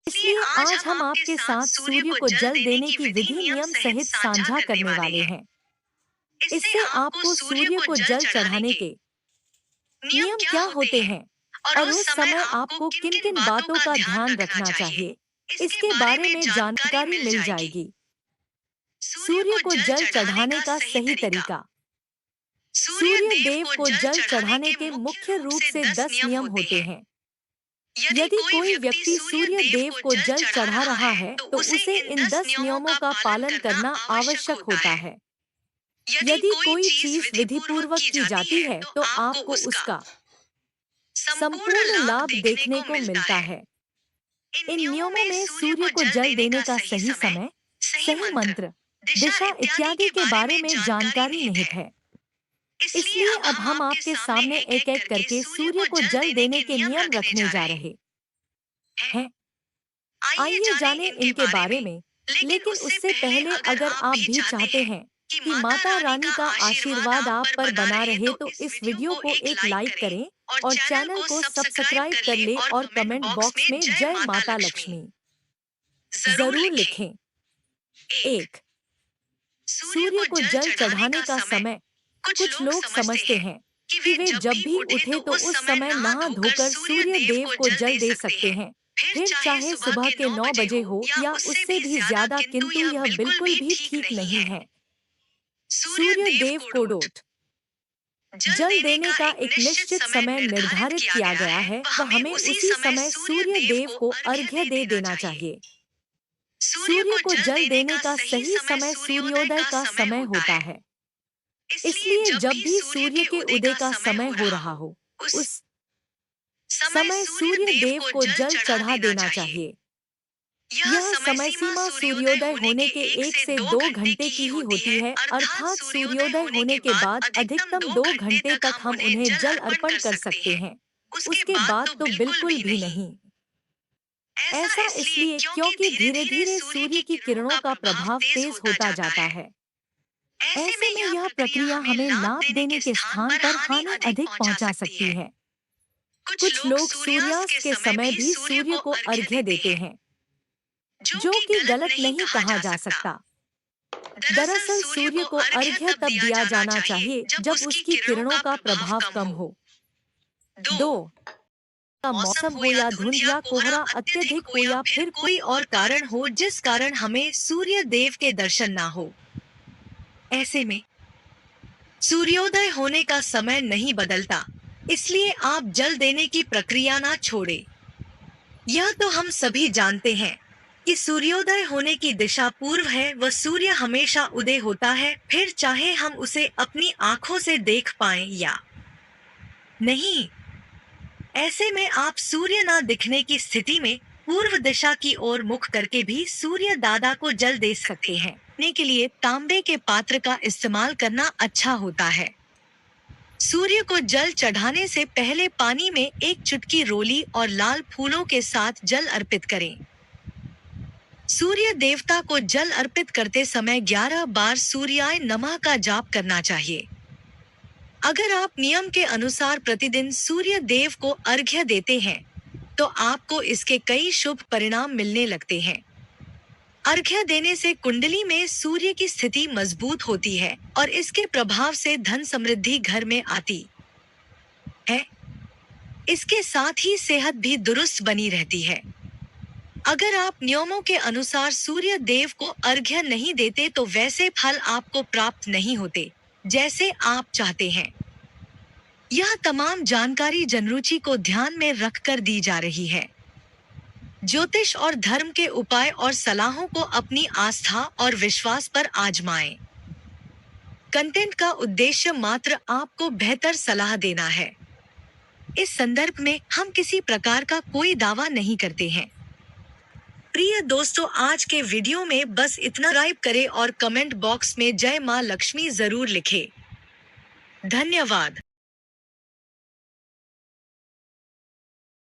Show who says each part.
Speaker 1: इसलिए आज हम आपके साथ सूर्य को जल देने की विधि नियम सहित साझा करने वाले हैं। इससे आपको सूर्य को जल चढ़ाने के नियम क्या होते हैं और उस समय आपको किन किन बातों का ध्यान रखना चाहिए, इसके बारे में जानकारी मिल जाएगी। सूर्य को जल चढ़ाने का सही तरीका। सूर्य देव को जल चढ़ाने के मुख्य रूप से 10 नियम होते हैं। यदि कोई व्यक्ति सूर्य देव को जल चढ़ा रहा है तो उसे इन 10 नियमों का पालन करना आवश्यक होता है। यदि कोई चीज विधिपूर्वक की जाती है तो आपको उसका संपूर्ण लाभ देखने को मिलता है। इन नियमों में सूर्य को जल देने का सही समय, सही मंत्र, दिशा इत्यादि के बारे में जानकारी निहित है। इसलिए अब हम आपके सामने एक एक करके सूर्य को जल देने के नियम रखने जा रहे हैं। आइए जानें इनके बारे में। लेकिन उससे पहले अगर आप भी चाहते हैं कि माता रानी का आशीर्वाद आप पर बना रहे तो इस वीडियो को एक लाइक करें और चैनल को सब्सक्राइब कर ले और कमेंट बॉक्स में जय माता लक्ष्मी जरूर लिखें। 1. सूर्य को जल चढ़ाने का समय। कुछ लोग समझते हैं कि वे जब भी उठे तो उस समय नहा धोकर सूर्य देव को जल दे सकते हैं, फिर चाहे सुबह के 9 बजे हो या उससे भी ज्यादा, किंतु यह बिल्कुल भी ठीक नहीं है। सूर्य देव को डोट जल देने का एक निश्चित समय निर्धारित किया गया है, वह हमें उसी समय सूर्य देव को अर्घ्य दे देना चाहिए। सूर्य को जल देने का सही समय सूर्योदय का समय होता है। इसलिए जब भी सूर्य के उदय का समय हो रहा हो उस समय सूर्य देव को जल चढ़ा देना चाहिए। यह समय सीमा सूर्योदय होने के 1 से 2 घंटे की ही होती है, अर्थात सूर्योदय होने के बाद अधिकतम 2 घंटे तक हम उन्हें जल अर्पण कर सकते हैं, उसके बाद तो बिल्कुल भी नहीं। ऐसा इसलिए क्योंकि धीरे धीरे सूर्य की किरणों का प्रभाव तेज होता जाता है। ऐसे में यह प्रक्रिया हमें लाभ देने के स्थान पर हानि अधिक पहुंचा सकती है। कुछ लोग सूर्यास्त के समय भी सूर्य को अर्घ्य देते हैं, जो कि गलत नहीं कहा जा सकता। दरअसल सूर्य को अर्घ्य तब दिया जाना चाहिए जब उसकी किरणों का प्रभाव कम हो। 2. का मौसम हो या धुंध या कोहरा अत्यधिक हो या फिर कोई और कारण हो जिस कारण हमें सूर्य देव के दर्शन ना हो। ऐसे में सूर्योदय होने का समय नहीं बदलता, इसलिए आप जल देने की प्रक्रिया ना छोड़ें। यह तो हम सभी जानते हैं कि सूर्योदय होने की दिशा पूर्व है, वह सूर्य हमेशा उदय होता है, फिर चाहे हम उसे अपनी आंखों से देख पाएं या नहीं। ऐसे में आप सूर्य ना दिखने की स्थिति में पूर्व दिशा की ओर मुख करके भी सूर्य दादा को जल दे सकते हैं। पीने के लिए तांबे के पात्र का इस्तेमाल करना अच्छा होता है। सूर्य को जल चढ़ाने से पहले पानी में 1 चुटकी रोली और लाल फूलों के साथ जल अर्पित करें। सूर्य देवता को जल अर्पित करते समय 11 बार सूर्याय नमः का जाप करना चाहिए। अगर आप नियम के अनुसार प्रतिदिन सूर्य देव को अर्घ्य देते हैं तो आपको इसके कई शुभ परिणाम मिलने लगते हैं। अर्घ्य देने से कुंडली में सूर्य की स्थिति मजबूत होती है और इसके प्रभाव से धन समृद्धि घर में आती है। इसके साथ ही सेहत भी दुरुस्त बनी रहती है। अगर आप नियमों के अनुसार सूर्य देव को अर्घ्य नहीं देते तो वैसे फल आपको प्राप्त नहीं होते जैसे आप चाहते हैं। यह तमाम जानकारी जनरुचि को ध्यान में रखकर दी जा रही है। ज्योतिष और धर्म के उपाय और सलाहों को अपनी आस्था और विश्वास पर आजमाएं। कंटेंट का उद्देश्य मात्र आपको बेहतर सलाह देना है। इस संदर्भ में हम किसी प्रकार का कोई दावा नहीं करते हैं। प्रिय दोस्तों, आज के वीडियो में बस इतना। सब्सक्राइब करें और कमेंट बॉक्स में जय मां लक्ष्मी जरूर लिखें। धन्यवाद।